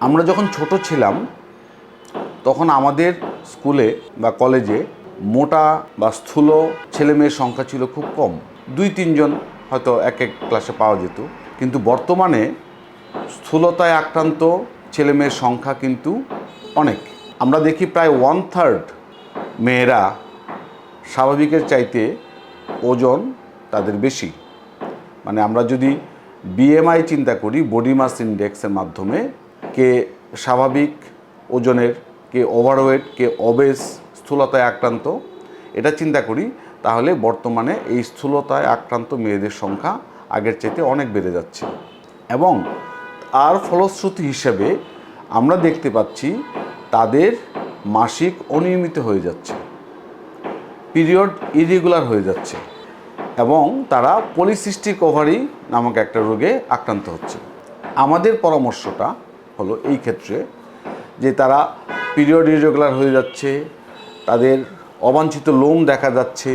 আমরা যখন ছোট ছিলাম তখন আমাদের স্কুলে বা কলেজে মোটা বা স্থূল ছেলেমেয়ের সংখ্যা ছিল খুব কম, 2-3 জন হয়তো এক এক ক্লাসে পাওয়া যেত। কিন্তু বর্তমানে স্থূলতায় আক্রান্ত ছেলেমেয়ের সংখ্যা কিন্তু অনেক। আমরা দেখি প্রায় 1/3 মেয়েরা স্বাভাবিকের চাইতে ওজন তাদের বেশি। মানে আমরা যদি বিএমআই চিন্তা করি, বডি মাস ইন্ডেক্সের মাধ্যমে কে স্বাভাবিক ওজনের, কে ওভারওয়েট, কে অবেস, স্থূলতায় আক্রান্ত, এটা চিন্তা করি, তাহলে বর্তমানে এই স্থূলতায় আক্রান্ত মেয়েদের সংখ্যা আগের চাইতে অনেক বেড়ে যাচ্ছে। এবং আর ফলশ্রুতি হিসেবে আমরা দেখতে পাচ্ছি তাদের মাসিক অনিয়মিত হয়ে যাচ্ছে, পিরিয়ড ইরেগুলার হয়ে যাচ্ছে এবং তারা পলিসিস্টিক ওভারি নামক একটা রোগে আক্রান্ত হচ্ছে। আমাদের পরামর্শটা হলো এই ক্ষেত্রে যে তারা পিরিয়ড ইরেগুলার হয়ে যাচ্ছে, তাদের অবাঞ্ছিত লোম দেখা যাচ্ছে,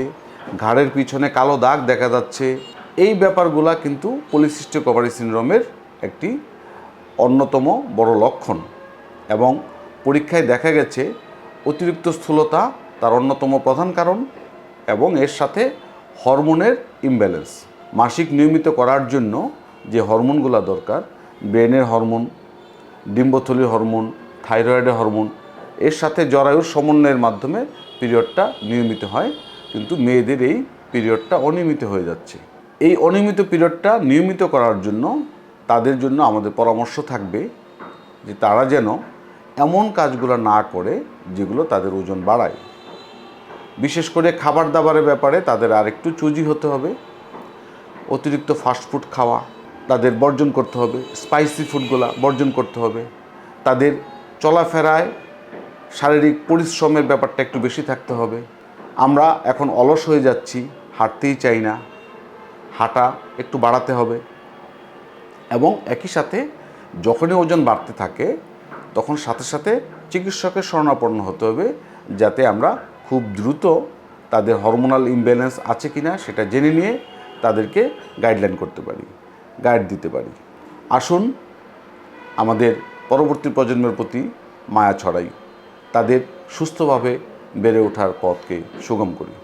ঘাড়ের পিছনে কালো দাগ দেখা যাচ্ছে, এই ব্যাপারগুলা কিন্তু পলিসিস্টিক ওভারি সিনড্রোমের একটি অন্যতম বড় লক্ষণ। এবং পরীক্ষায় দেখা গেছে অতিরিক্ত স্থূলতা তার অন্যতম প্রধান কারণ এবং এর সাথে হরমোনের ইমব্যালেন্স। মাসিক নিয়মিত করার জন্য যে হরমোনগুলো দরকার, ব্রেনের হরমোন, ডিম্বথলির হরমোন, থাইরয়েডের হরমোন, এর সাথে জরায়ুর সমন্বয়ের মাধ্যমে পিরিয়ডটা নিয়মিত হয়, কিন্তু মেয়েদের এই পিরিয়ডটা অনিয়মিত হয়ে যাচ্ছে। এই অনিয়মিত পিরিয়ডটা নিয়মিত করার জন্য তাদের জন্য আমাদের পরামর্শ থাকবে যে তারা যেন এমন কাজগুলো না করে যেগুলো তাদের ওজন বাড়ায়। বিশেষ করে খাবার দাবারের ব্যাপারে তাদের আরেকটু চুজি হতে হবে। অতিরিক্ত ফাস্টফুড খাওয়া তাদের বর্জন করতে হবে, স্পাইসি ফুডগুলো বর্জন করতে হবে। তাদের চলাফেরায় শারীরিক পরিশ্রমের ব্যাপারটা একটু বেশি থাকতে হবে। আমরা এখন অলস হয়ে যাচ্ছি, হাঁটতেই চাই না, হাঁটা একটু বাড়াতে হবে। এবং একই সাথে যখনই ওজন বাড়তে থাকে তখন সাথে সাথে চিকিৎসকের শরণাপন্ন হতে হবে, যাতে আমরা খুব দ্রুত তাদের হরমোনাল ইমব্যালেন্স আছে কিনা সেটা জেনে নিয়ে তাদেরকে গাইডলাইন করতে পারি, গাইড দিতে পারি। আসুন আমাদের পরবর্তী প্রজন্মের প্রতি মায়া ছড়াই, তাদের সুস্থভাবে বেড়ে ওঠার পথকে সুগম করি।